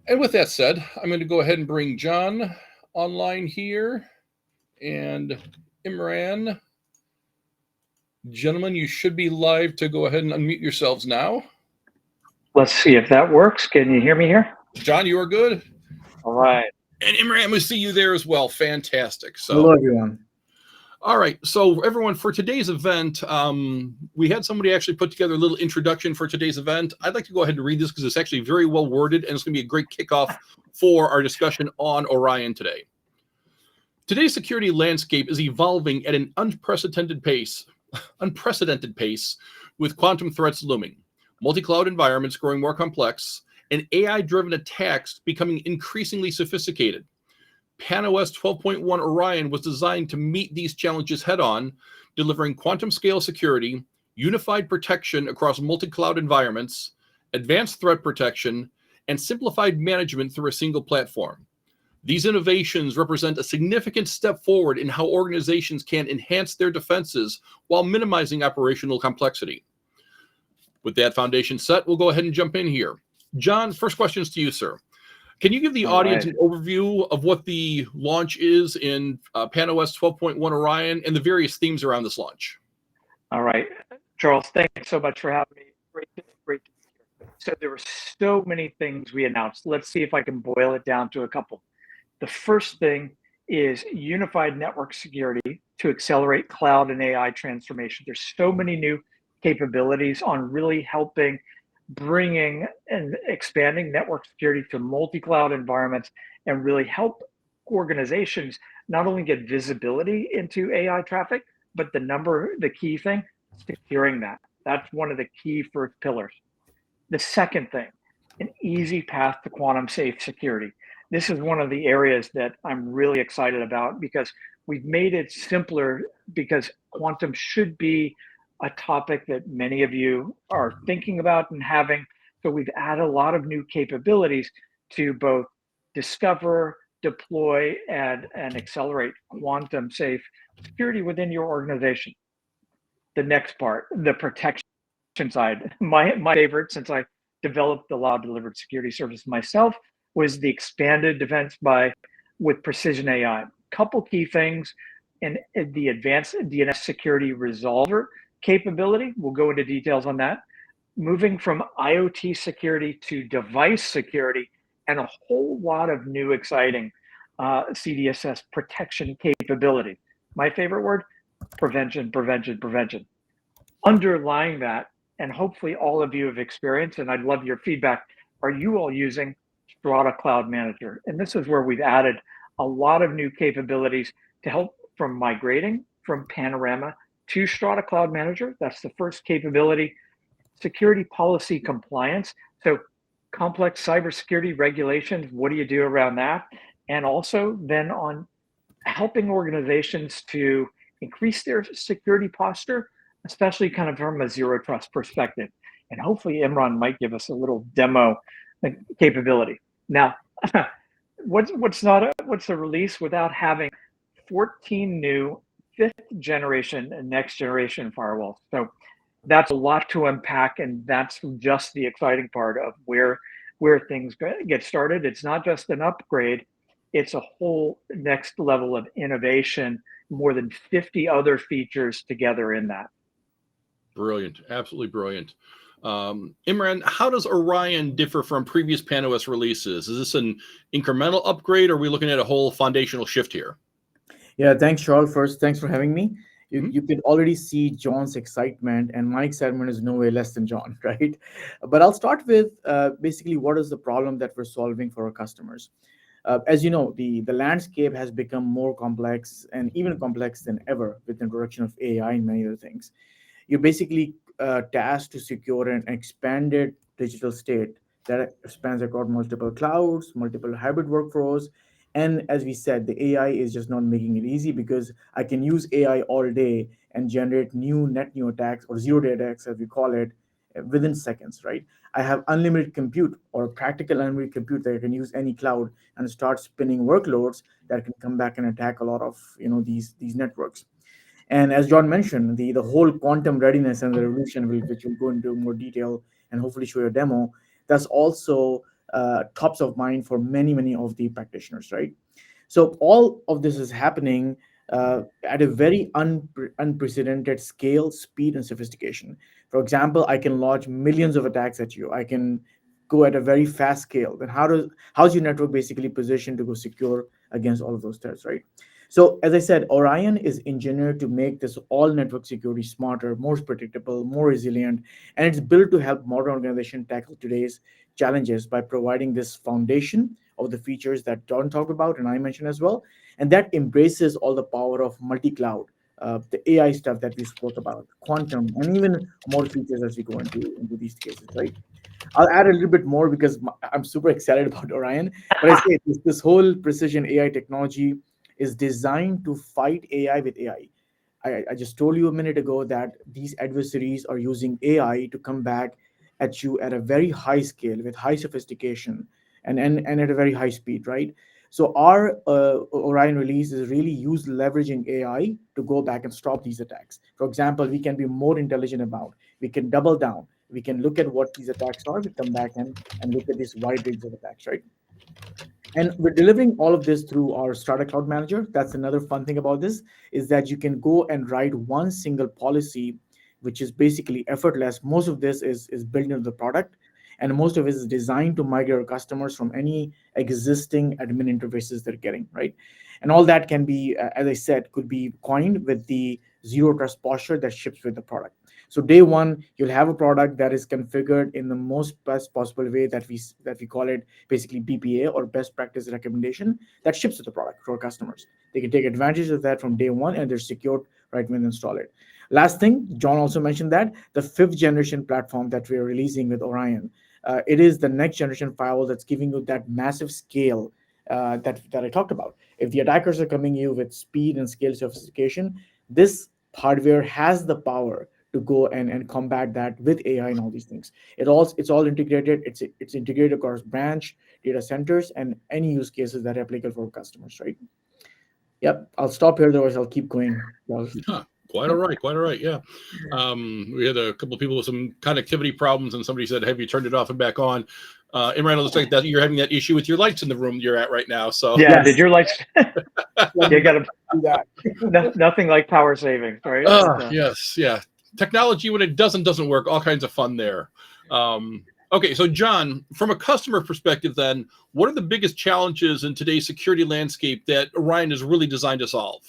And with that said, I'm going to go ahead and bring John online here. And Imran, gentlemen, you should be live to go ahead and unmute yourselves now. Let's see if that works. Can you hear me here? John, you are good. All right. And Imran, we see you there as well. Fantastic. So, hello, everyone. All right. So, everyone, for today's event, we had somebody actually put together a little introduction for today's event. I'd like to go ahead and read this because it's actually very well worded, and it's going to be a great kickoff for our discussion on Orion today. Today's security landscape is evolving at an unprecedented pace, with quantum threats looming, multi-cloud environments growing more complex, and AI-driven attacks becoming increasingly sophisticated. PanOS 12.1 Orion was designed to meet these challenges head-on, delivering quantum-scale security, unified protection across multi-cloud environments, advanced threat protection, and simplified management through a single platform. These innovations represent a significant step forward in how organizations can enhance their defenses while minimizing operational complexity. With that foundation set, we'll go ahead and jump in here. John, first questions to you, sir. Can you give the audience an overview of what the launch is in PanOS 12.1 Orion and the various themes around this launch? All right. Charles, thanks so much for having me. Great to be here. So there were so many things we announced. Let's see if I can boil it down to a couple. The first thing is unified network security to accelerate cloud and AI transformation. There's so many new capabilities on really helping bringing and expanding network security to multi-cloud environments and really help organizations not only get visibility into AI traffic, but the key thing, securing that. That's one of the key first pillars. The second thing, an easy path to quantum safe security. This is one of the areas that I'm really excited about because we've made it simpler because quantum should be a topic that many of you are thinking about and having. So we've added a lot of new capabilities to both discover, deploy, and accelerate quantum safe security within your organization. The next part, the protection side. My favorite, since I developed the Law Delivered Security Service myself, was the expanded defense with precision AI. Couple key things, and the advanced DNS security resolver capability. We'll go into details on that. Moving from IoT security to device security, and a whole lot of new exciting CDSS protection capability. My favorite word, prevention. Underlying that, and hopefully all of you have experienced, and I'd love your feedback, are you all using Strata Cloud Manager? And this is where we've added a lot of new capabilities to help from migrating from Panorama to Strata Cloud Manager. That's the first capability. Security policy compliance. So complex cybersecurity regulations, what do you do around that? And also then on helping organizations to increase their security posture, especially kind of from a zero trust perspective. And hopefully Imran might give us a little demo capability. Now, what's the release without having 14 new 5th generation and next generation firewalls? So that's a lot to unpack, and that's just the exciting part of where things get started. It's not just an upgrade, it's a whole next level of innovation, more than 50 other features together in that. Brilliant, absolutely brilliant. Imran, how does Orion differ from previous PanOS releases? Is this an incremental upgrade, or are we looking at a whole foundational shift here? Yeah, thanks, Charles. First, thanks for having me. You can already see John's excitement, and my excitement is no way less than John, right? But I'll start with basically what is the problem that we're solving for our customers. As you know, the landscape has become more complex and even complex than ever with the introduction of AI and many other things. You're basically tasked to secure an expanded digital state that spans across multiple clouds, multiple hybrid workflows. And as we said, the AI is just not making it easy because I can use AI all day and generate net new attacks or zero-day attacks, as we call it, within seconds, right? I have unlimited compute or practical unlimited compute that I can use any cloud and start spinning workloads that can come back and attack a lot of these networks. And as John mentioned, the whole quantum readiness and the revolution, which will go into more detail and hopefully show you a demo, that's also tops of mind for many of the practitioners, right? So all of this is happening at a very unprecedented scale, speed, and sophistication. For example, I can launch millions of attacks at you. I can go at a very fast scale. Then how's your network basically positioned to go secure against all of those threats, right? So as I said, Orion is engineered to make this all network security smarter, more predictable, more resilient, and it's built to help modern organizations tackle today's challenges by providing this foundation of the features that John talked about and I mentioned as well, and that embraces all the power of multi-cloud, the AI stuff that we spoke about, quantum, and even more features as we go into these cases, right? I'll add a little bit more because I'm super excited about Orion. But I say this whole precision AI technology is designed to fight AI with AI. I just told you a minute ago that these adversaries are using AI to come back at you at a very high scale with high sophistication and at a very high speed, right? So our Orion release is really used leveraging AI to go back and stop these attacks. For example, we can be more intelligent about, we can double down, we can look at what these attacks are, we come back and look at this wide range of attacks, right? And we're delivering all of this through our Strata Cloud Manager. That's another fun thing about this is that you can go and write one single policy, which is basically effortless. Most of this is built into the product, and most of it is designed to migrate our customers from any existing admin interfaces they're getting, right? And all that can be, as I said, could be coined with the zero trust posture that ships with the product. So day one, you'll have a product that is configured in the most best possible way that we call it basically BPA or best practice recommendation that ships with the product to our customers. They can take advantage of that from day one and they're secured right when they install it. Last thing, John also mentioned that the fifth generation platform that we are releasing with Orion, it is the next generation firewall that's giving you that massive scale that I talked about. If the attackers are coming you with speed and scale sophistication, this hardware has the power to go and combat that with AI and all these things. It's all integrated. It's integrated across branch, data centers, and any use cases that are applicable for customers, right? Yep. I'll stop here, otherwise I'll keep going. Huh. Quite all right. Quite all right. Yeah. We had a couple of people with some connectivity problems, and somebody said, "Have you turned it off and back on?" Imran, it looks like that you're having that issue with your lights in the room you're at right now. So Yeah, Yes. did your lights? You got to do that. nothing like power savings, right? Yes, yeah. Technology when it doesn't work. All kinds of fun there. Okay, so John, from a customer perspective, then, what are the biggest challenges in today's security landscape that Orion is really designed to solve?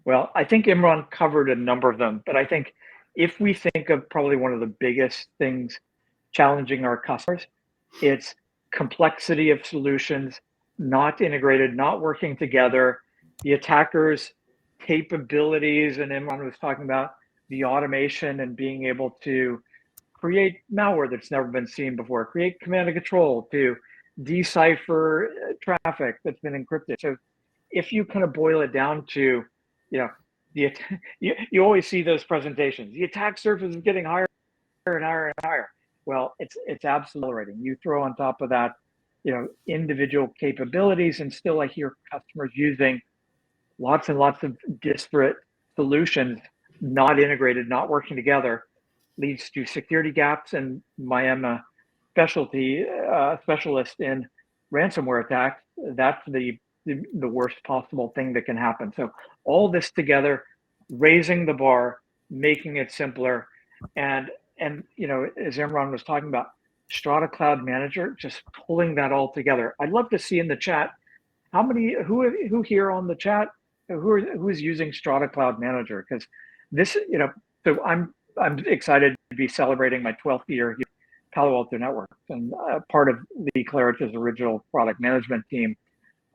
Well, I think Imran covered a number of them, but I think if we think of probably one of the biggest things challenging our customers, it's complexity of solutions, not integrated, not working together, the attackers' capabilities, and Imran was talking about the automation and being able to create malware that's never been seen before, create command and control to decipher traffic that's been encrypted. So if you kind of boil it down to, you know, you always see those presentations. The attack surface is getting higher and higher and higher. Well, it's accelerating. You throw on top of that, individual capabilities, and still I hear customers using lots and lots of disparate solutions, not integrated, not working together, leads to security gaps. And I am a specialist in ransomware attacks. That's the worst possible thing that can happen. So all this together, raising the bar, making it simpler, and as Imran was talking about, Strata Cloud Manager, just pulling that all together. I'd love to see in the chat who here on the chat who is using Strata Cloud Manager, because this, so I'm excited to be celebrating my 12th year here at Palo Alto Networks, and part of the Claritas original product management team.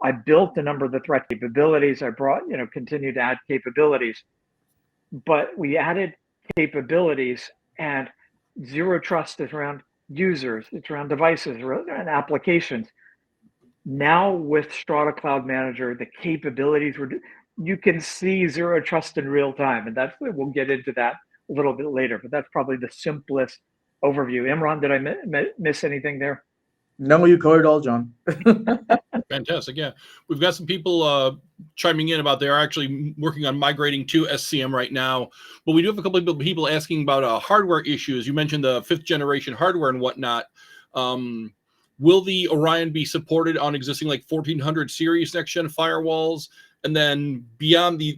I built a number of the threat capabilities. I brought, continue to add capabilities, but we added capabilities, and zero trust is around users, it's around devices, and applications. Now with Strata Cloud Manager, the capabilities you can see zero trust in real time, and we'll get into that a little bit later. But that's probably the simplest overview. Imran, did I miss anything there? No, you covered all, John. Fantastic. Yeah. We've got some people chiming in about they're actually working on migrating to SCM right now. But we do have a couple of people asking about hardware issues. You mentioned the 5th generation hardware and whatnot. Will the Orion be supported on existing like 1400 series next gen firewalls? And then beyond the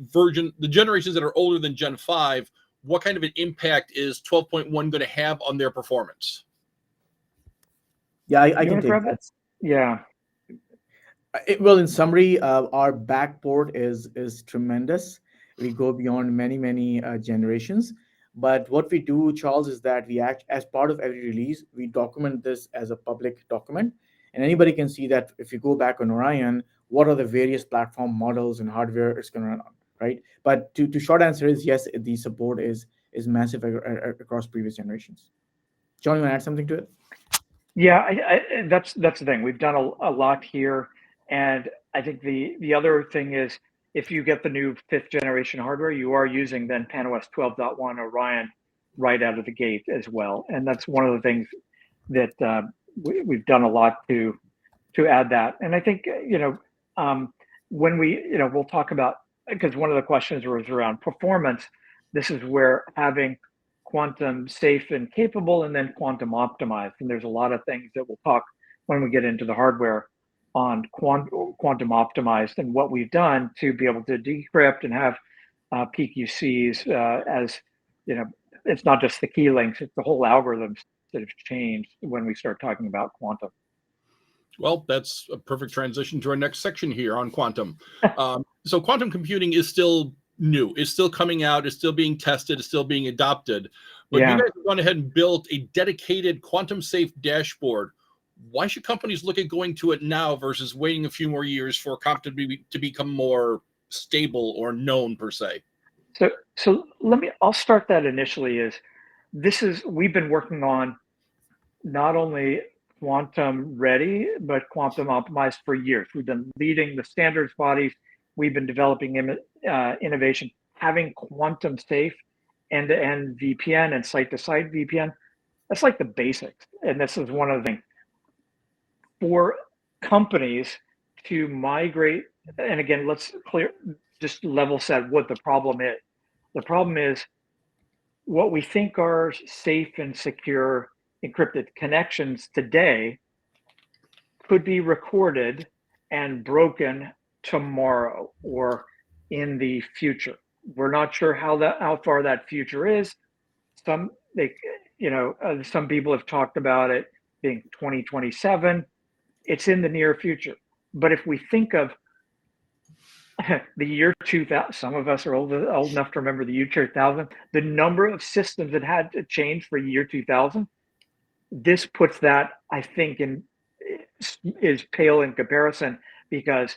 generations that are older than Gen 5, what kind of an impact is 12.1 going to have on their performance? Yeah, I You can want to take grab that. it? Yeah. Well, in summary, our backport is tremendous. We go beyond many generations. But what we do, Charles, is that we act as part of every release. We document this as a public document, and anybody can see that if you go back on Orion, what are the various platform models and hardware it's going to run on, right? But to short answer is yes, the support is massive across previous generations. John, you want to add something to it? Yeah, that's the thing. We've done a lot here, and I think the other thing is if you get the new 5th generation hardware, you are using then PanaOS 12.1 Orion right out of the gate as well, and that's one of the things that we've done a lot to add that. And I think when we'll talk about, because one of the questions was around performance. This is where having quantum safe and capable and then quantum optimized, and there's a lot of things that we'll talk when we get into the hardware on quantum optimized and what we've done to be able to decrypt and have PQCs as it's not just the key links, it's the whole algorithms that have changed when we start talking about quantum. Well, that's a perfect transition to our next section here on quantum. So quantum computing is still new. It's still coming out. It's still being tested. It's still being adopted. But you guys have gone ahead and built a dedicated quantum safe dashboard. Why should companies look at going to it now versus waiting a few more years for quantum to become more stable or known per se? So I'll start that initially we've been working on not only quantum ready, but quantum optimized for years. We've been leading the standards bodies. We've been developing innovation, having quantum safe end-to-end VPN and site-to-site VPN. That's like the basics. And this is one of the things for companies to migrate. And again, just level set what the problem is. The problem is what we think are safe and secure encrypted connections today could be recorded and broken tomorrow or in the future. We're not sure how far that future is. Some people have talked about it being 2027. It's in the near future. But if we think of the year 2000, some of us are old enough to remember the year 2000, the number of systems that had to change for year 2000, this puts that, I think, is pale in comparison, because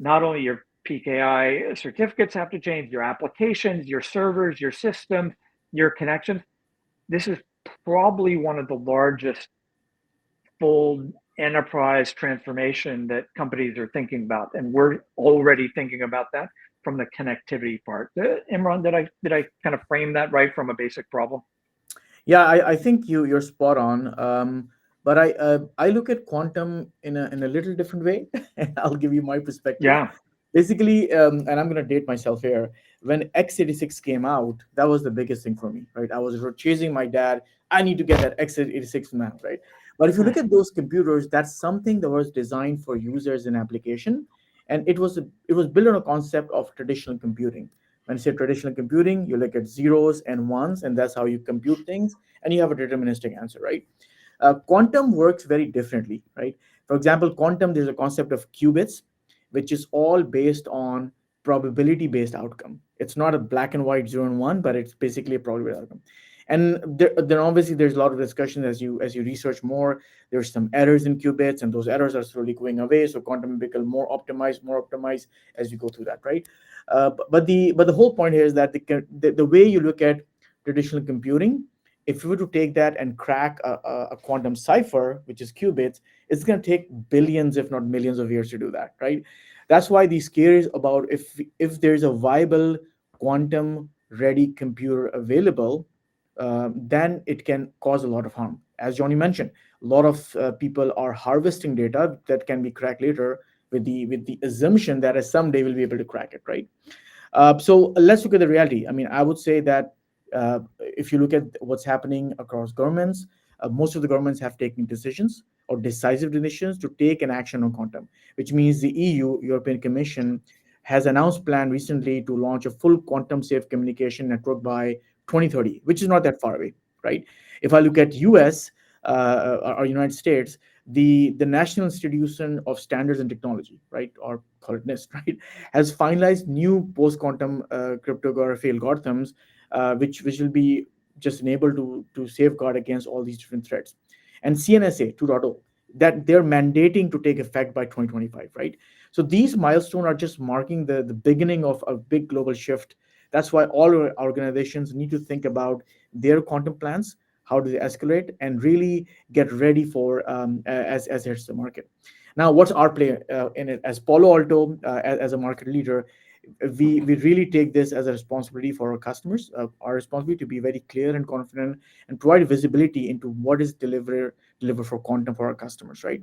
not only your PKI certificates have to change, your applications, your servers, your systems, your connections. This is probably one of the largest full enterprise transformation that companies are thinking about, and we're already thinking about that from the connectivity part. Imran, did I kind of frame that right from a basic problem? Yeah, I think you're spot on. But I look at quantum in a little different way. I'll give you my perspective. Yeah. Basically, and I'm going to date myself here. When x86 came out, that was the biggest thing for me, right? I was chasing my dad. I need to get that x86 now, right? But if you look at those computers, that's something that was designed for users and application, and it was built on a concept of traditional computing. When you say traditional computing, you look at zeros and ones, and that's how you compute things, and you have a deterministic answer, right? Quantum works very differently, right? For example, quantum, there's a concept of qubits, which is all based on probability-based outcome. It's not a black and white 0 and 1, but it's basically a probability outcome. And then obviously there's a lot of discussion as you research more. There's some errors in qubits, and those errors are slowly going away. So quantum become more optimized as you go through that, right? But the whole point here is that the way you look at traditional computing, if you were to take that and crack a quantum cipher, which is qubits, it's going to take billions, if not millions, of years to do that, right? That's why the scare is about if there's a viable quantum ready computer available, then it can cause a lot of harm. As Johnny mentioned, a lot of people are harvesting data that can be cracked later with the assumption that someday we'll be able to crack it, right? So let's look at the reality. I mean, I would say that if you look at what's happening across governments, most of the governments have taken decisions or decisive decisions to take an action on quantum, which means the EU, European Commission, has announced plan recently to launch a full quantum safe communication network by 2030, which is not that far away, right? If I look at US or United States, the National Institution of Standards and Technology, right, or call it NIST, right, has finalized new post-quantum cryptography algorithms, which will be just enabled to safeguard against all these different threats. And CNSA 2.0, that they're mandating to take effect by 2025, right? So these milestones are just marking the beginning of a big global shift. That's why all organizations need to think about their quantum plans, how do they escalate, and really get ready for as it hits the market. Now, what's our play in it? As Palo Alto, as a market leader, we really take this as a responsibility for our customers, our responsibility to be very clear and confident and provide visibility into what is delivered for quantum for our customers, right?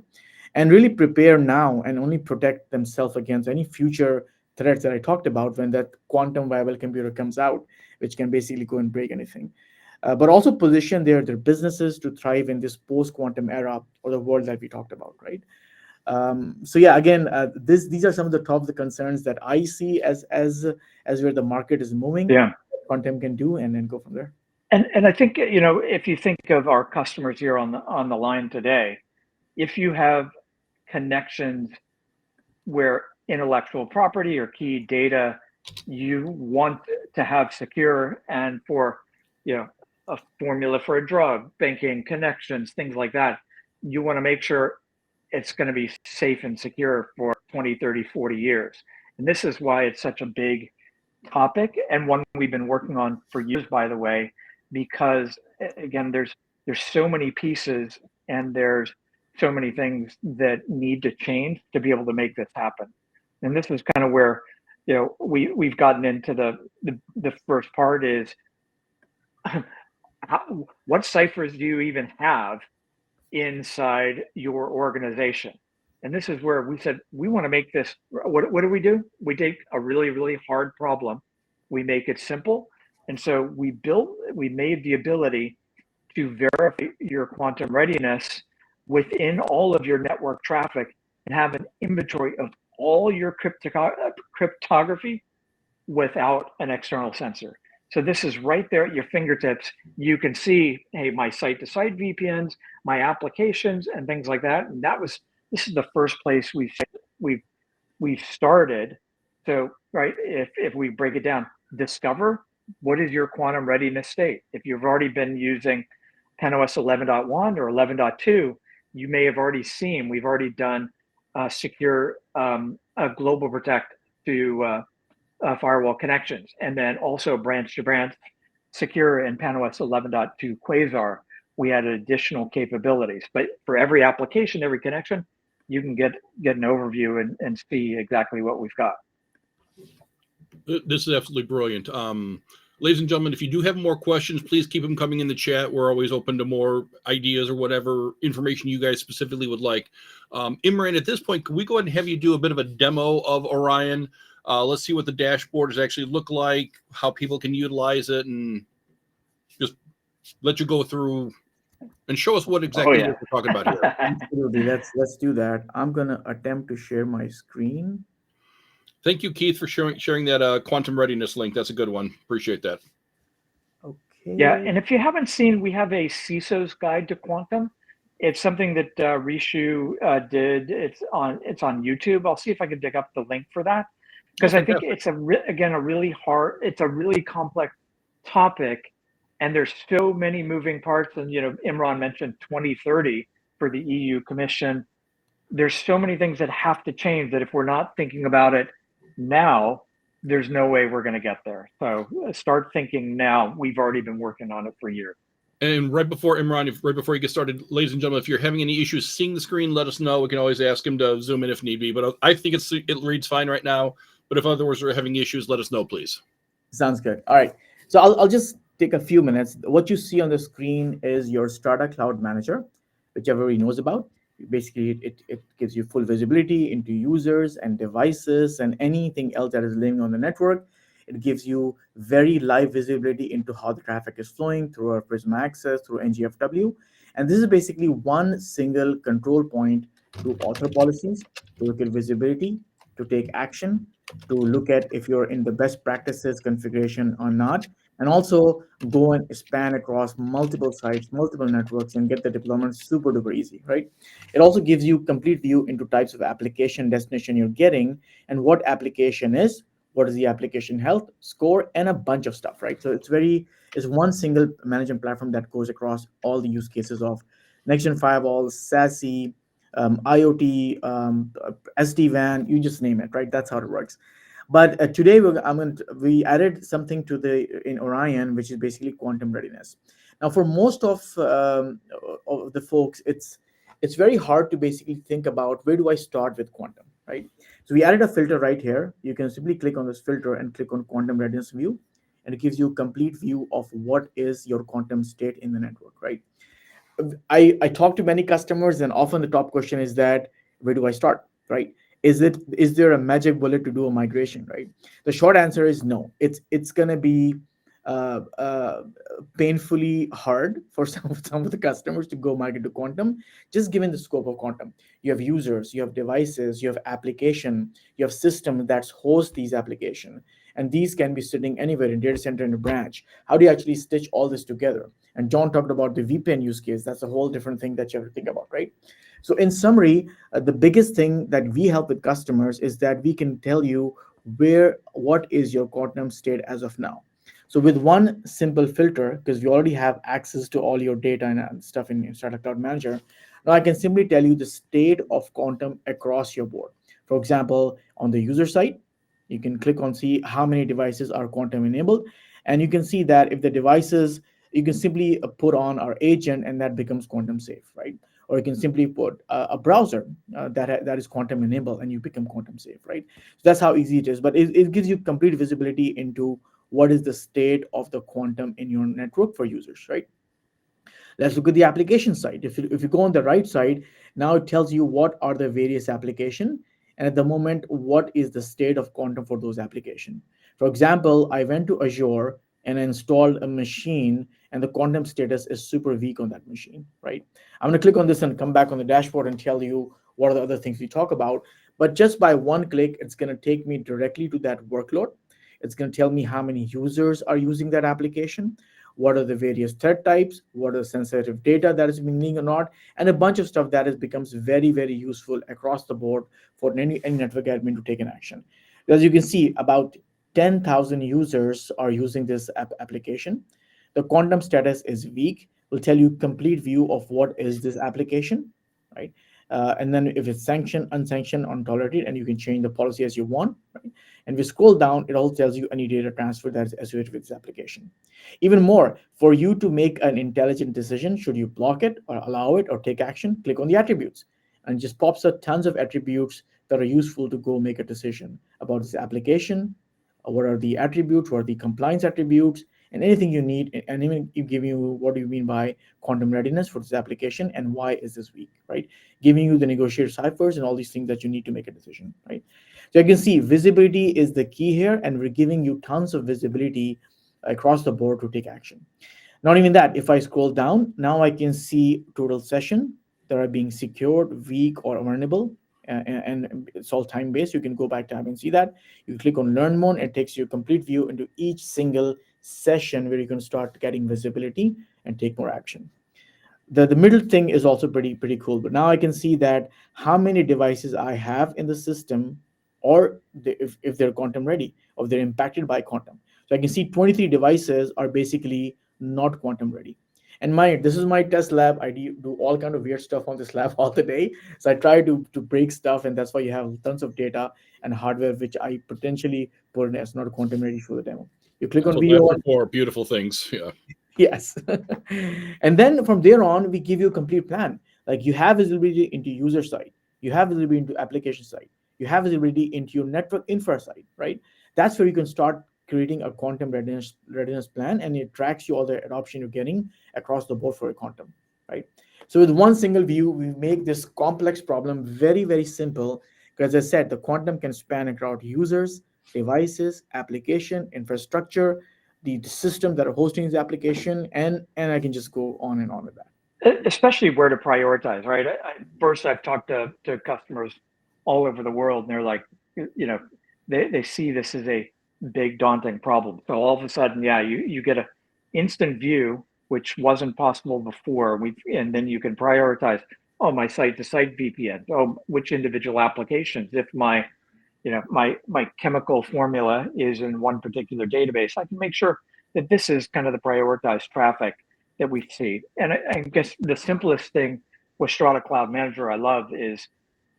And really prepare now and only protect themselves against any future threats that I talked about when that quantum viable computer comes out, which can basically go and break anything. But also position their businesses to thrive in this post quantum era or the world that we talked about, right? So yeah, again, these are some of the top of the concerns that I see as where the market is moving. Yeah. Quantum can do, and then go from there. And I think, if you think of our customers here on the line today, if you have connections where intellectual property or key data you want to have secure, and for a formula for a drug, banking connections, things like that, you want to make sure it's going to be safe and secure for 20, 30, 40 years. And this is why it's such a big topic, and one we've been working on for years, by the way, because again, there's so many pieces and there's so many things that need to change to be able to make this happen. And this is kind of where we've gotten into the first part is what ciphers do you even have inside your organization? And this is where we said we want to make this. What do? We take a really, really hard problem, we make it simple. And so we made the ability to verify your quantum readiness within all of your network traffic and have an inventory of all your cryptography without an external sensor. So this is right there at your fingertips. You can see, hey, my site-to-site VPNs, my applications, and things like that. And this is the first place we've started. So, right, if we break it down, discover what is your quantum readiness state. If you've already been using PenOS 11.1 or 11.2, you may have already seen we've already done secure global protect to firewall connections, and then also branch to branch secure in PenOS 11.2 Quasar. We added additional capabilities, but for every application, every connection, you can get an overview and see exactly what we've got. This is absolutely brilliant. Ladies and gentlemen, if you do have more questions, please keep them coming in the chat. We're always open to more ideas or whatever information you guys specifically would like. Imran, at this point, can we go ahead and have you do a bit of a demo of Orion? Let's see what the dashboard does actually look like, how people can utilize it, and just let you go through and show us what exactly we're talking about here. Absolutely. Let's do that. I'm gonna attempt to share my screen. Thank you, Keith, for sharing that quantum readiness link. That's a good one. Appreciate that. Okay. Yeah, and if you haven't seen, we have a CISO's Guide to Quantum. It's something that Rishu did. It's on YouTube. I'll see if I can dig up the link for that, because I think it's a really complex topic, and there's so many moving parts. And Imran mentioned 2030 for the EU Commission. There's so many things that have to change that if we're not thinking about it now, there's no way we're going to get there. So start thinking now. We've already been working on it for years. And right before Imran, right before you get started, ladies and gentlemen, if you're having any issues seeing the screen, let us know. We can always ask him to zoom in if need be. But I think it reads fine right now. But if others are having issues, let us know, please. Sounds good. All right. So I'll just take a few minutes. What you see on the screen is your Strata Cloud Manager, which everybody knows about. Basically, it gives you full visibility into users and devices and anything else that is living on the network. It gives you very live visibility into how the traffic is flowing through our Prisma Access, through NGFW. And this is basically one single control point to author policies, to look at visibility, to take action, to look at if you're in the best practices configuration or not, and also go and span across multiple sites, multiple networks, and get the deployment super duper easy, right? It also gives you complete view into types of application destination you're getting and what application is, what is the application health score, and a bunch of stuff, right? So it's one single management platform that goes across all the use cases of next gen firewalls, SASE, IoT, SD-WAN, you just name it, right? That's how it works. But today we added something to the in Orion, which is basically quantum readiness. Now, for most of the folks, it's very hard to basically think about where do I start with quantum, right? So we added a filter right here. You can simply click on this filter and click on quantum readiness view, and it gives you a complete view of what is your quantum state in the network, right? I talk to many customers, and often the top question is that where do I start, right? Is there a magic bullet to do a migration, right? The short answer is no. It's gonna be uh, uh, painfully hard for some of the customers to go migrate to quantum, just given the scope of quantum. You have users, you have devices, you have application, you have system that's host these application, and these can be sitting anywhere in data center in a branch. How do you actually stitch all this together? And John talked about the VPN use case. That's a whole different thing that you have to think about, right? So, in summary, the biggest thing that we help with customers is that we can tell you what is your quantum state as of now. So, with one simple filter, because we already have access to all your data and stuff in Strata Cloud Manager, now I can simply tell you the state of quantum across your board. For example, on the user side, you can click on see how many devices are quantum enabled, and you can see that if the devices you can simply put on our agent and that becomes quantum safe, right? Or you can simply put a browser that is quantum enabled and you become quantum safe, right? So that's how easy it is, but it gives you complete visibility into what is the state of the quantum in your network for users, right? Let's look at the application side. If you go on the right side, now it tells you what are the various application, and at the moment, what is the state of quantum for those application. For example, I went to Azure and installed a machine, and the quantum status is super weak on that machine, right? I'm going to click on this and come back on the dashboard and tell you what are the other things we talk about. But just by one click, it's going to take me directly to that workload. It's going to tell me how many users are using that application, what are the various threat types, what are the sensitive data that is being leaked or not, and a bunch of stuff that is becomes very, very useful across the board for any network admin to take an action. As you can see, about 10,000 users are using this application. The quantum status is weak. Will tell you complete view of what is this application, right? And then if it's sanctioned, unsanctioned, untolerated, and you can change the policy as you want, right? And we scroll down, it all tells you any data transfer that is associated with this application. Even more, for you to make an intelligent decision, should you block it or allow it or take action, click on the attributes. And it just pops up tons of attributes that are useful to go make a decision about this application. What are the attributes, what are the compliance attributes, and anything you need, and even give you what do you mean by quantum readiness for this application and why is this weak, right? Giving you the negotiated ciphers and all these things that you need to make a decision, right? So you can see visibility is the key here, and we're giving you tons of visibility across the board to take action. Not even that, if I scroll down, now I can see total session that are being secured, weak, or vulnerable. And it's all time based. You can go back tab and see that. You click on learn more, it takes you a complete view into each single session where you can start getting visibility and take more action. The middle thing is also pretty cool, but now I can see that how many devices I have in the system, or if they're quantum ready or if they're impacted by quantum. So I can see 23 devices are basically not quantum ready. And this is my test lab. I do all kind of weird stuff on this lab all the day. So I try to break stuff, and that's why you have tons of data and hardware which I potentially put in as not quantum ready for the demo. You click That's on what video. labs are for. Beautiful things. Yeah. Yes. And then from there on, we give you a complete plan. Like you have visibility into user side, you have visibility into application side, you have visibility into your network infra side, right? That's where you can start creating a quantum readiness plan, and it tracks you all the adoption you're getting across the board for a quantum, right? So with one single view, we make this complex problem very, very simple. Because as I said, the quantum can span across users, devices, application, infrastructure, the system that are hosting this application, and I can just go on and on with that. especially where to prioritize, right? First, I've talked to customers all over the world, and they're like, they see this as a big daunting problem. So all of a sudden, yeah, you get a instant view, which wasn't possible before. And then you can prioritize, oh, my site-to-site VPN, oh, which individual applications. If my chemical formula is in one particular database, I can make sure that this is kind of the prioritized traffic that we see. And I guess the simplest thing with Strata Cloud Manager I love is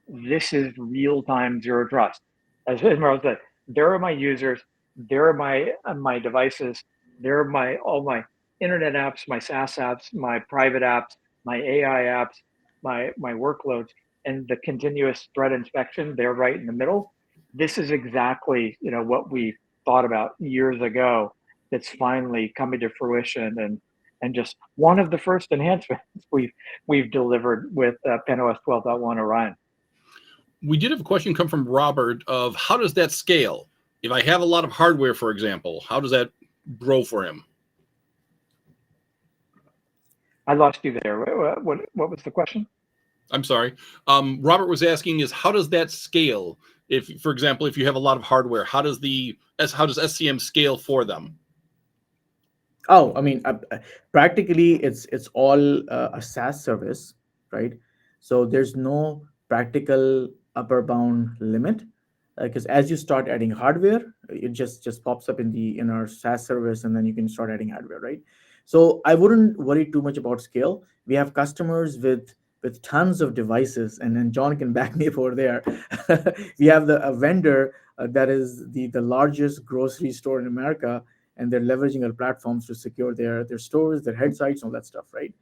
this is real-time zero trust. As Imran said, there are my users, there are my devices, there are all my internet apps, my SaaS apps, my private apps, my AI apps, my workloads, and the continuous threat inspection, they're right in the middle. This is exactly what we thought about years ago that's finally coming to fruition, and just one of the first enhancements we've delivered with PanOS 12.1 Orion. We did have a question come from Robert of how does that scale? If I have a lot of hardware, for example, how does that grow for him? I lost you there. What was the question? I'm sorry. Robert was asking is how does that scale? If, for example, if you have a lot of hardware, how does SCM scale for them? Oh, I mean, practically, it's all a SaaS service, right? So there's no practical upper bound limit, because as you start adding hardware, it just pops up in our SaaS service, and then you can start adding hardware, right? So I wouldn't worry too much about scale. We have customers with tons of devices, and then John can back me up over there. We have a vendor that is the largest grocery store in America, and they're leveraging our platforms to secure their stores, their head sites, all that stuff, right?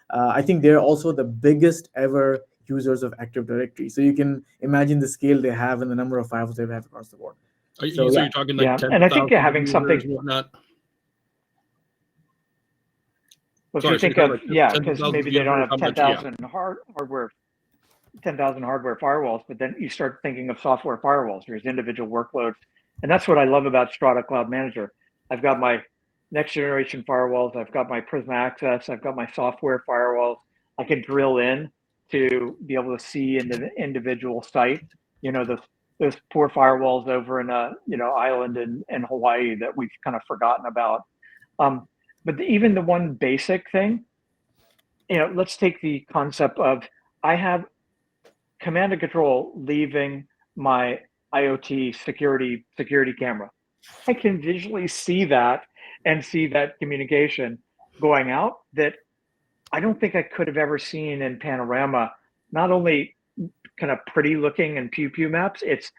I think they're also the biggest ever users of Active Directory. So you can imagine the scale they have and the number of firewalls they have across the board. So you're talking like 10,000 and I think having something. Whatnot. Well, if you think of because maybe they don't have 10,000 hardware 10,000 hardware firewalls, but then you start thinking of software firewalls. There's individual workloads, and that's what I love about Strata Cloud Manager. I've got my next generation firewalls. I've got my Prisma Access. I've got my software firewalls. I can drill in to be able to see into the individual site. Those poor firewalls over in island in Hawaii that we've kind of forgotten about. But even the one basic thing, let's take the concept of I have command and control leaving my IoT security camera. I can visually see that and see that communication going out that I don't think I could have ever seen in Panorama. Not only kind of pretty looking and pew maps, it's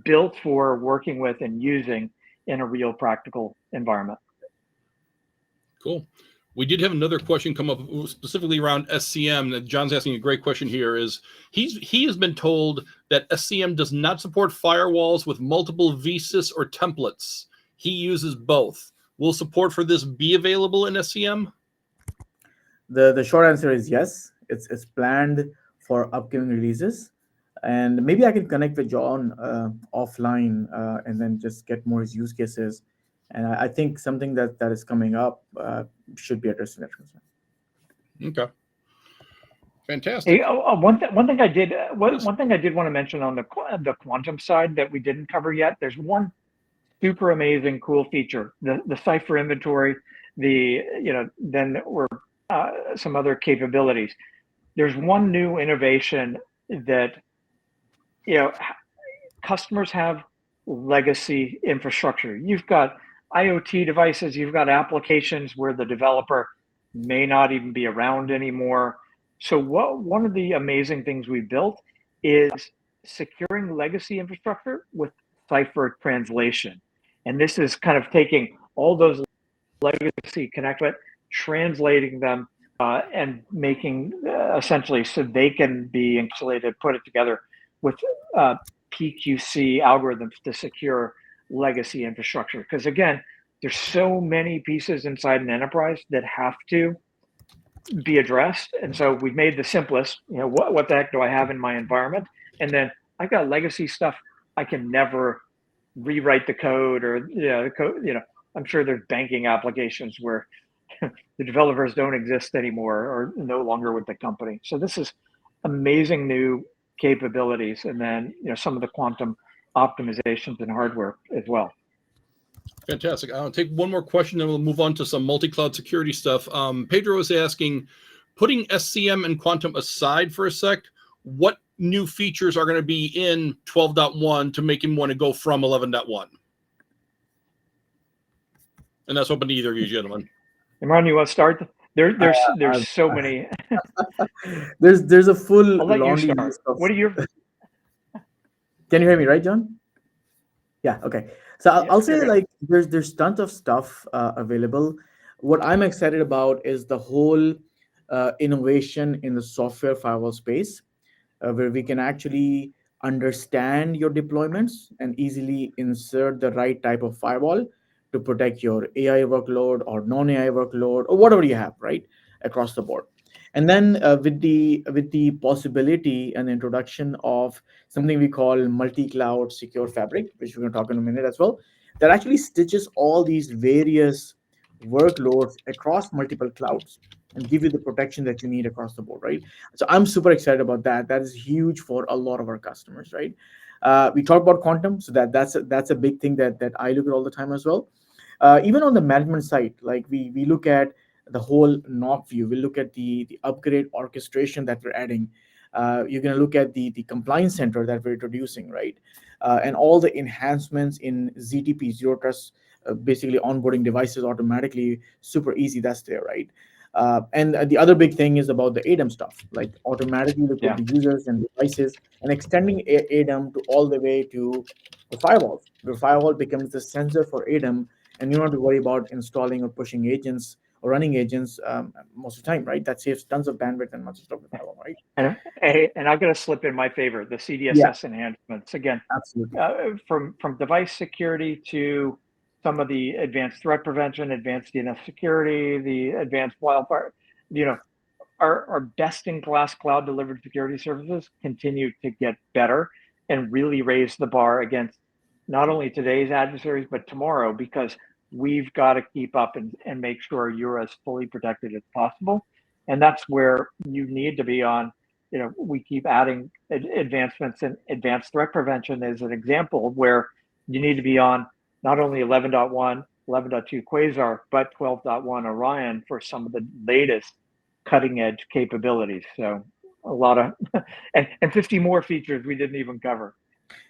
built for working with and using in a real practical environment. Cool. We did have another question come up specifically around SCM that John's asking a great question here is he has been told that SCM does not support firewalls with multiple vSys or templates. He uses both. Will support for this be available in SCM? The short answer is yes. It's planned for upcoming releases, and maybe I can connect with John offline and then just get more use cases. And I think something that is coming up should be addressed in that concern. Okay, fantastic. Hey, one thing I did want to mention on the quantum side that we didn't cover yet. There's one super amazing, cool feature: the cipher inventory. Then we're some other capabilities. There's one new innovation that customers have legacy infrastructure. You've got IoT devices, you've got applications where the developer may not even be around anymore. So one of the amazing things we built is securing legacy infrastructure with cipher translation. And this is kind of taking all those legacy connections, translating them and making essentially so they can be encapsulated, put it together with PQC algorithms to secure legacy infrastructure. Because again, there's so many pieces inside an enterprise that have to be addressed. And so we've made the simplest, what the heck do I have in my environment? And then I've got legacy stuff I can never rewrite the code or the code. I'm sure there's banking applications where the developers don't exist anymore or no longer with the company. So this is amazing new capabilities, and then some of the quantum optimizations in hardware as well. Fantastic. I'll take one more question, then we'll move on to some multi-cloud security stuff. Pedro is asking, putting SCM and quantum aside for a sec, what new features are going to be in 12.1 to make him want to go from 11.1? And that's open to either of you gentlemen. Imran, you want to start? There's so many. there's a full I'll let you laundry start. list of. What are your? Can you hear me, right, John? Yeah. Okay. So I'll say like there's tons of stuff available. What I'm excited about is the whole innovation in the software firewall space, where we can actually understand your deployments and easily insert the right type of firewall to protect your AI workload or non-AI workload or whatever you have, right, across the board. And then with the possibility and introduction of something we call multi-cloud secure fabric, which we're going to talk in a minute as well, that actually stitches all these various workloads across multiple clouds and give you the protection that you need across the board, right? So I'm super excited about that. That is huge for a lot of our customers, right? We talk about quantum, so that's a big thing that I look at all the time as well. Even on the management side, like we look at the whole NOC view, we look at the upgrade orchestration that we're adding. You're going to look at the compliance center that we're introducing, right? And all the enhancements in ZTP, zero trust, basically onboarding devices automatically, super easy. That's there, right? And the other big thing is about the ADEM stuff, like automatically report the users and devices, and extending ADEM to all the way to the firewalls, where firewall becomes the sensor for ADEM, and you don't have to worry about installing or pushing agents or running agents most of the time, right? That saves tons of bandwidth and much stuff with firewall, right? And I'm going to slip in my favorite, the CDSS enhancements. Again, absolutely. From device security to some of the advanced threat prevention, advanced DNS security, the advanced wildfire, our best-in-class cloud-delivered security services continue to get better and really raise the bar against not only today's adversaries, but tomorrow, because we've got to keep up and make sure you're as fully protected as possible. And that's where you need to be on. We keep adding advancements, and advanced threat prevention is an example where you need to be on not only 11.1, 11.2 Quasar, but 12.1 Orion for some of the latest cutting edge capabilities. So a lot of, and 50 more features we didn't even cover.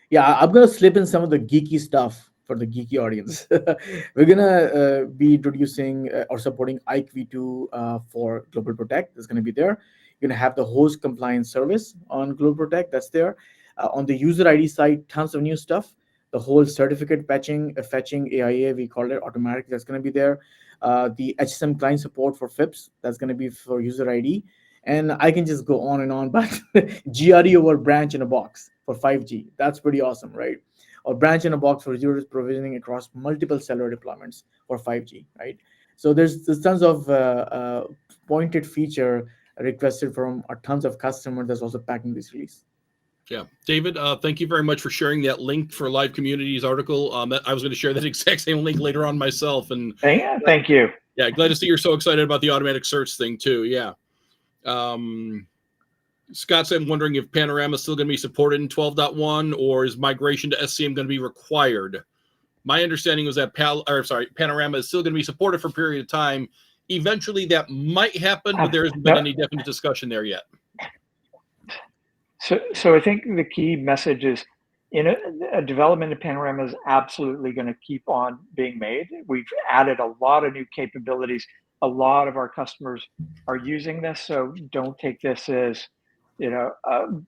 Yeah, I'm going to slip in some of the geeky stuff for the geeky audience. We're going to be introducing or supporting IKE v2 for Global Protect. That's going to be there. You're going to have the host compliance service on Global Protect. That's there. On the user ID side, tons of new stuff. The whole certificate fetching AIA, we call it automatic. That's going to be there. The HSM client support for FIPS. That's going to be for user ID. And I can just go on and on, but GRE over branch in a box for 5G. That's pretty awesome, right? Or branch in a box for zero provisioning across multiple cellular deployments for 5G, right? So there's tons of pointed feature requested from tons of customers that's also packed in this release. Yeah. David, thank you very much for sharing that link for Live Communities article. I was going to share that exact same link later on myself. And thank you. Yeah, glad to see you're so excited about the automatic search thing too. Yeah. Scott said, I'm wondering if Panorama is still going to be supported in 12.1, or is migration to SCM going to be required? My understanding was that Panorama is still going to be supported for a period of time. Eventually that might happen, but there hasn't been any definite discussion there yet. So I think the key message is a development of Panorama is absolutely going to keep on being made. We've added a lot of new capabilities. A lot of our customers are using this, so don't take this as, and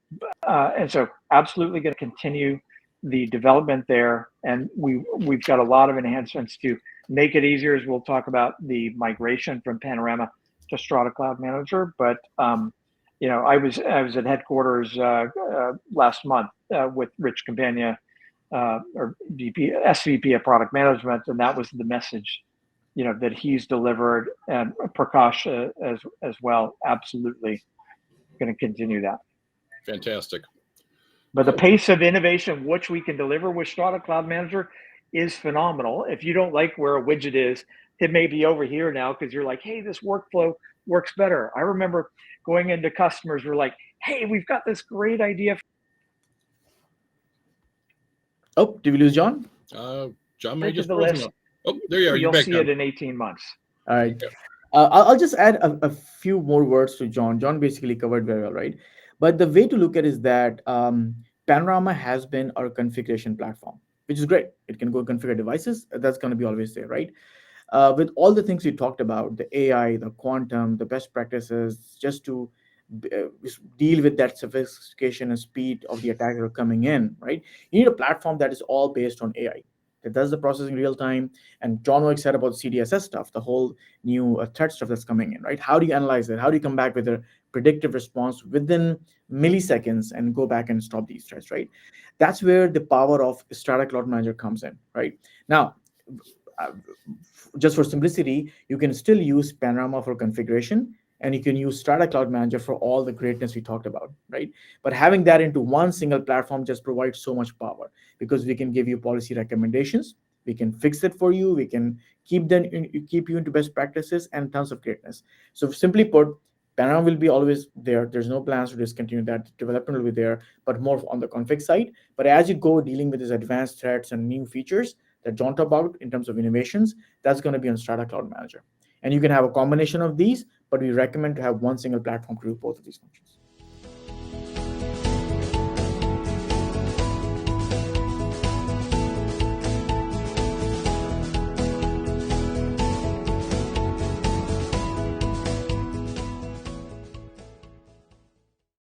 so absolutely going to continue the development there. And we've got a lot of enhancements to make it easier, as we'll talk about the migration from Panorama to Strata Cloud Manager. But I was at headquarters last month with Rich Campagna, or SVP of Product Management, and that was the message, that he's delivered, and Prakash as well. Absolutely, going to continue that. Fantastic. But the pace of innovation which we can deliver with Strata Cloud Manager is phenomenal. If you don't like where a widget is, it may be over here now because you're like, hey, this workflow works better. I remember going into customers, we're like, hey, we've got this great idea. Oh, did we lose John? John may To just the frozen list. up. Oh, there you are. You're You'll back, see John. it in 18 months. All right. Yeah. I'll just add a few more words to John. John basically covered very well, right? But the way to look at it is that Panorama has been our configuration platform, which is great. It can go configure devices. That's going to be always there, right? With all the things we talked about, the AI, the quantum, the best practices, just to deal with that sophistication and speed of the attacks that are coming in, right? You need a platform that is all based on AI, that does the processing real time. And John was excited about CDSS stuff, the whole new threat stuff that's coming in, right? How do you analyze it? How do you come back with a predictive response within milliseconds and go back and stop these threats, right? That's where the power of Strata Cloud Manager comes in, right? Now, uh, just for simplicity, you can still use Panorama for configuration, and you can use Strata Cloud Manager for all the greatness we talked about, right? But having that into one single platform just provides so much power, because we can give you policy recommendations, we can fix it for you, we can keep you into best practices and tons of greatness. So simply put, Panorama will be always there. There's no plans to discontinue that. Development will be there, but more on the config side. But as you go dealing with these advanced threats and new features that John talked about in terms of innovations, that's going to be on Strata Cloud Manager. And you can have a combination of these, but we recommend to have one single platform to do both of these functions.